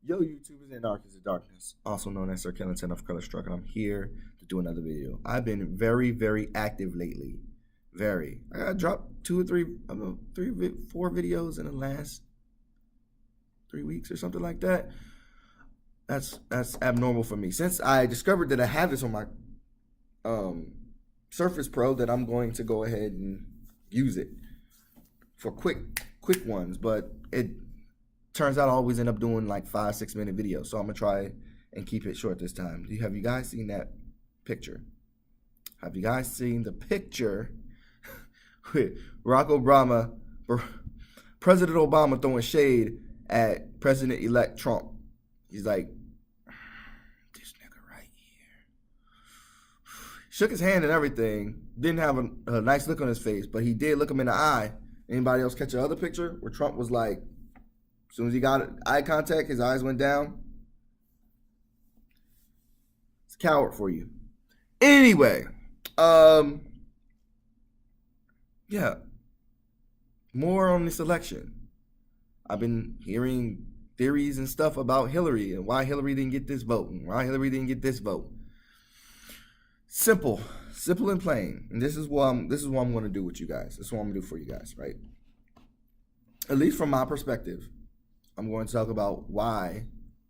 Yo, YouTubers and Darkest of Darkness, also known as Sir Killington of Color Struck, and I'm here to do another video. I've been very, very active lately. Very. I dropped two or three, four videos in the last 3 weeks or something like that. That's abnormal for me. Since I discovered that I have this on my Surface Pro, that I'm going to go ahead and use it for quick ones, but it turns out I always end up doing like 5-6 minute videos. So I'm gonna try and keep it short this time. Have you guys seen that picture? Have you guys seen the picture with Barack Obama, President Obama throwing shade at President-elect Trump? He's like, this nigga right here. Shook his hand and everything. Didn't have a nice look on his face, but he did look him in the eye. Anybody else catch the other picture where Trump was like, as soon as he got eye contact, his eyes went down? It's a coward for you. Anyway, yeah, more on this election. I've been hearing theories and stuff about Hillary and why Hillary didn't get this vote and why Hillary didn't get this vote. Simple and plain. And this is what I'm going to do with you guys. This is what I'm going to do for you guys, right? At least from my perspective, I'm going to talk about why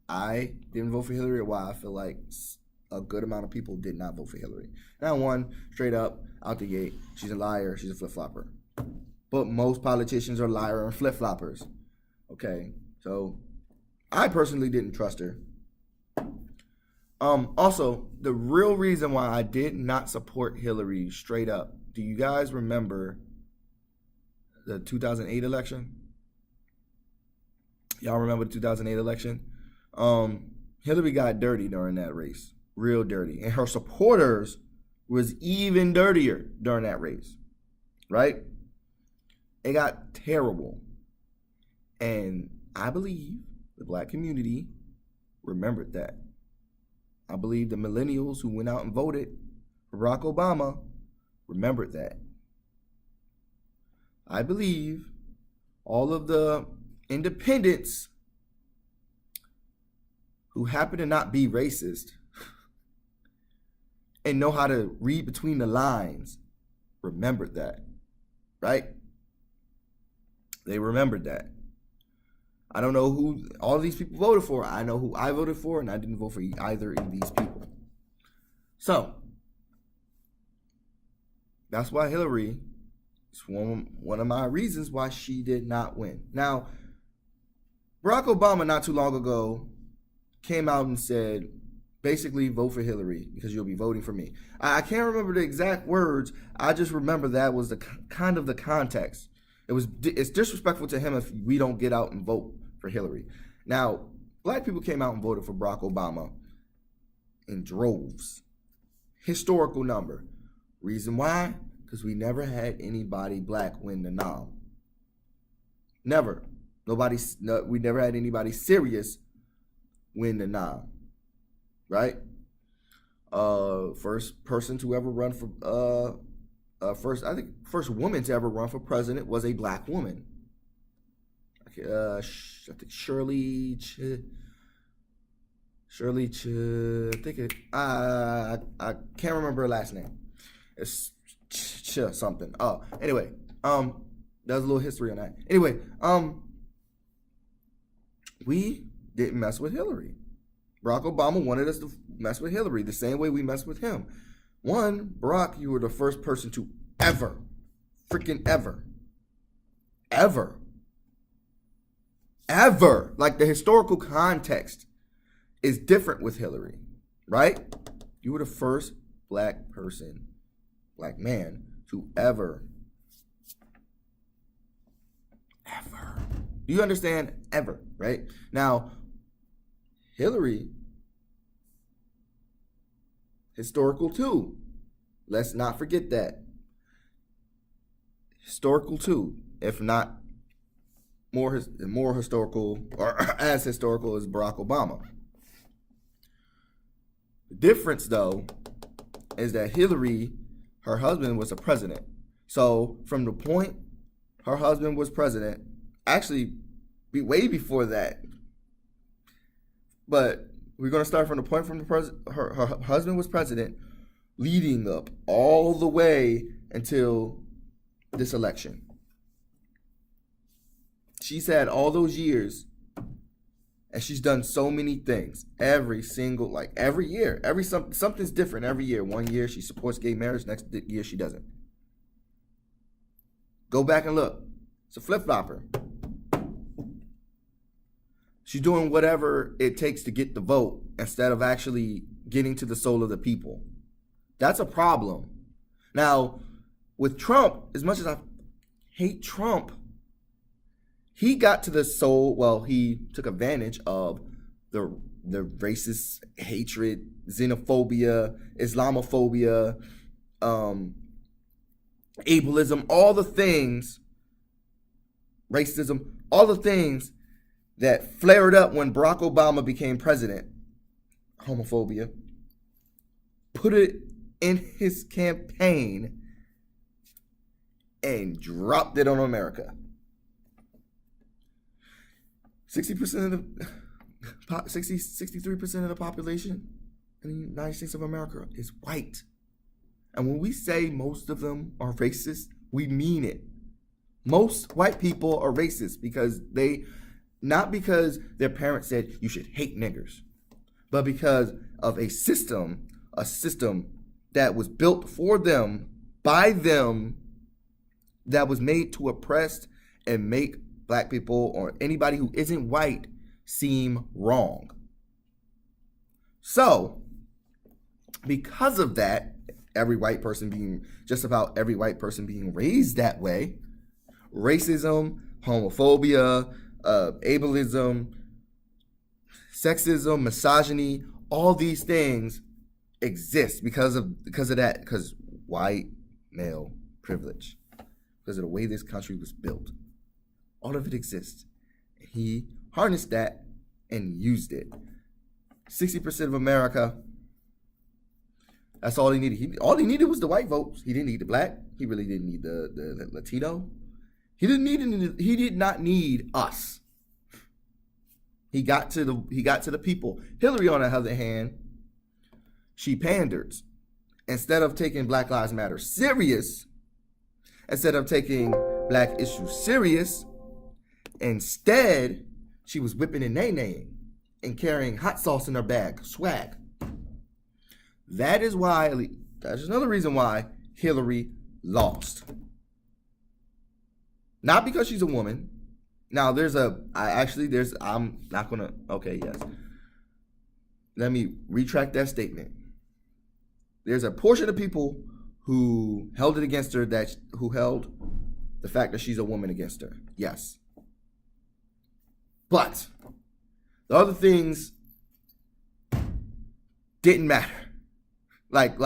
I didn't vote for Hillary, or why I feel like a good amount of people did not vote for Hillary. Now, one, straight up, out the gate, she's a liar, she's a flip-flopper. But most politicians are liar and flip-floppers. Okay, so I personally didn't trust her. Also, the real reason why I did not support Hillary straight up, do you guys remember the 2008 election? Y'all remember the 2008 election? Hillary got dirty during that race, real dirty. And her supporters was even dirtier during that race, right? It got terrible. And I believe the black community remembered that. I believe the millennials who went out and voted for Barack Obama remembered that. I believe all of the independents who happen to not be racist and know how to read between the lines remembered that, right? They remembered that. I don't know who all of these people voted for. I know who I voted for, and I didn't vote for either of these people. So that's why Hillary is one of my reasons why she did not win. Now, Barack Obama not too long ago came out and said, basically, vote for Hillary because you'll be voting for me. I can't remember the exact words. I just remember that was the kind of the context. It's disrespectful to him if we don't get out and vote for Hillary. Now, black people came out and voted for Barack Obama in droves. Historical number. Reason why? Because we never had anybody black win the nom. Never. We never had anybody serious win the nom. Right? First person to ever run for first woman to ever run for president was a black woman. I think Shirley. I can't remember her last name. It's something. Oh, anyway, there's a little history on that. Anyway, we didn't mess with Hillary. Barack Obama wanted us to mess with Hillary the same way we messed with him. One, Barack, you were the first person to ever, like the historical context is different with Hillary, right? You were the first black man to ever. Do you understand? Ever, right? Now, Hillary, historical too. Let's not forget that. Historical too, if not more historical, or as historical as Barack Obama. The difference, though, is that Hillary, her husband was a president. So from the point her husband was president, actually way before that, But we're going to start from the point from her husband was president, leading up all the way until this election. She's had all those years, and she's done so many things. Every year, something's different every year. One year she supports gay marriage, next year she doesn't. Go back and look. It's a flip-flopper. She's doing whatever it takes to get the vote instead of actually getting to the soul of the people. That's a problem. Now, with Trump, as much as I hate Trump, he got to the soul. Well, he took advantage of the racist hatred, xenophobia, Islamophobia, ableism, all the things, racism, all the things that flared up when Barack Obama became president, homophobia, put it in his campaign and dropped it on America. 63% of the population in the United States of America is white. And when we say most of them are racist, we mean it. Most white people are racist because not because their parents said you should hate niggers, but because of a system that was built for them, by them, that was made to oppress and make black people or anybody who isn't white seem wrong. So, because of that, just about every white person being raised that way, racism, homophobia, ableism, sexism, misogyny, all these things exist because of that, because white male privilege, because of the way this country was built. All of it exists. He harnessed that and used it. 60% of America, that's all he needed. All he needed was the white votes. He didn't need the black. He really didn't need the Latino. He did not need us. He got to the people. Hillary, on the other hand, she panders. Instead of taking Black Lives Matter serious, instead of taking black issues serious, instead she was whipping and nay-naying and carrying hot sauce in her bag, swag. That's another reason why Hillary lost. Not because she's a woman. Now I'm not gonna, okay, yes. Let me retract that statement. There's a portion of people who held it against her, who held the fact that she's a woman against her. Yes. But the other things didn't matter. Like,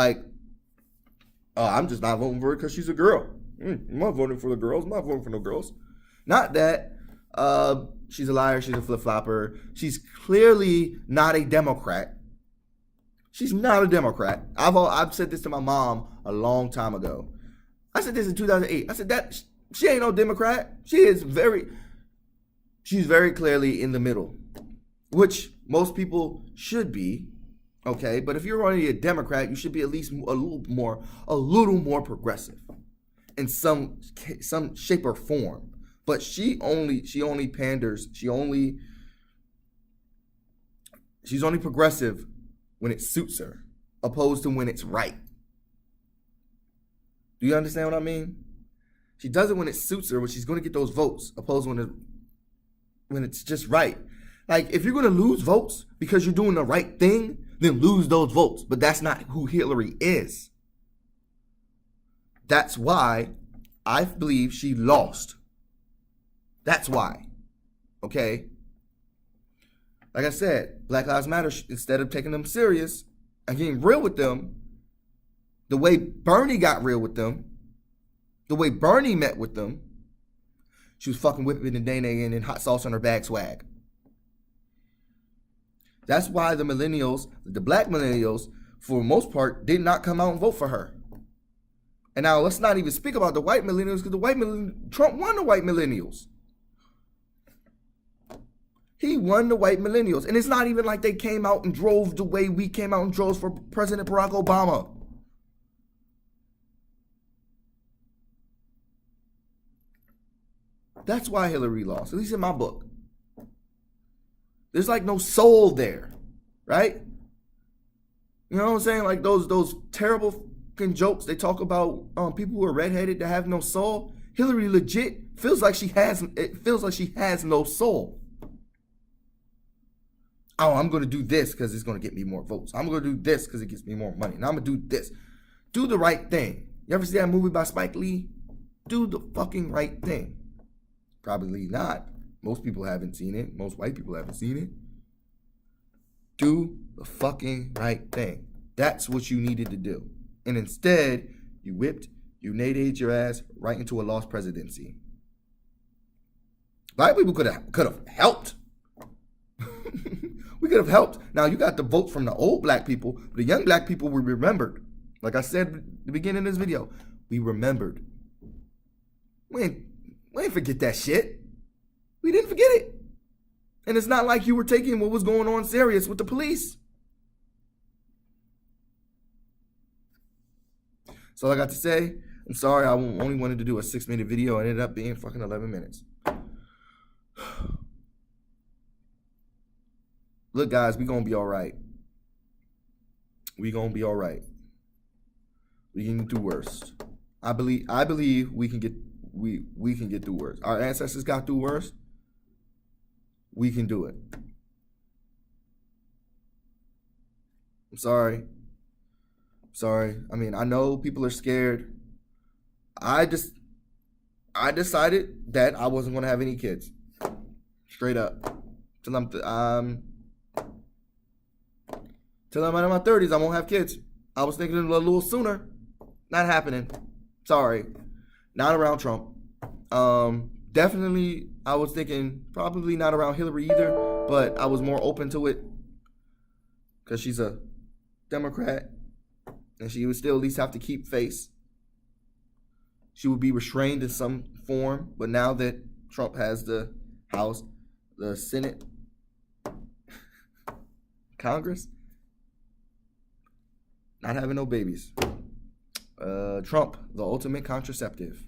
I'm just not voting for her because she's a girl. I'm not voting for the girls. I'm not voting for no girls. Not that she's a liar. She's a flip-flopper. She's clearly not a Democrat. She's not a Democrat. I've said this to my mom a long time ago. I said this in 2008. I said that she ain't no Democrat. She's very clearly in the middle, which most people should be. Okay, but if you're already a Democrat, you should be at least a little more progressive in some shape or form. But she only panders. She's only progressive when it suits her, opposed to when it's right. Do you understand what I mean? She does it when it suits her, when she's going to get those votes, opposed to when it's just right. Like, if you're going to lose votes because you're doing the right thing, then lose those votes. But that's not who Hillary is. That's why I believe she lost. That's why. Okay? Like I said, Black Lives Matter, instead of taking them serious and getting real with them, the way Bernie got real with them, the way Bernie met with them, she was fucking whipping and nay-naying and hot sauce on her bag swag. That's why the millennials, the black millennials, for the most part, did not come out and vote for her. And now let's not even speak about the white millennials, because Trump won the white millennials. He won the white millennials. And it's not even like they came out and drove the way we came out and drove for President Barack Obama. That's why Hillary lost, at least in my book. There's like no soul there, right? You know what I'm saying? Like those terrible fucking jokes they talk about people who are redheaded that have no soul. Hillary legit feels like she has no soul. Oh, I'm going to do this because it's going to get me more votes. I'm going to do this because it gets me more money. And I'm going to do this. Do the right thing. You ever see that movie by Spike Lee? Do the fucking right thing. Probably not. Most people haven't seen it. Most white people haven't seen it. Do the fucking right thing. That's what you needed to do. And instead, you nade your ass right into a lost presidency. Black people could have helped. We could have helped. Now, you got the votes from the old black people. But the young black people were remembered. Like I said at the beginning of this video, we remembered. We ain't forget that shit. We didn't forget it. And it's not like you were taking what was going on serious with the police. That's all I got to say. I'm sorry, I only wanted to do a 6-minute video. It ended up being fucking 11 minutes. Look, guys, we gonna be all right. We gonna be all right. We can do worse. I believe we can get through worse. Our ancestors got through worse. We can do it. I'm sorry. I mean, I know people are scared. I decided that I wasn't gonna have any kids. Straight up. Till I'm in my 30s, I won't have kids. I was thinking a little sooner. Not happening. Sorry. Not around Trump. Definitely, I was thinking probably not around Hillary either, but I was more open to it because she's a Democrat and she would still at least have to keep face. She would be restrained in some form, but now that Trump has the House, the Senate, Congress, not having no babies. Trump, the ultimate contraceptive.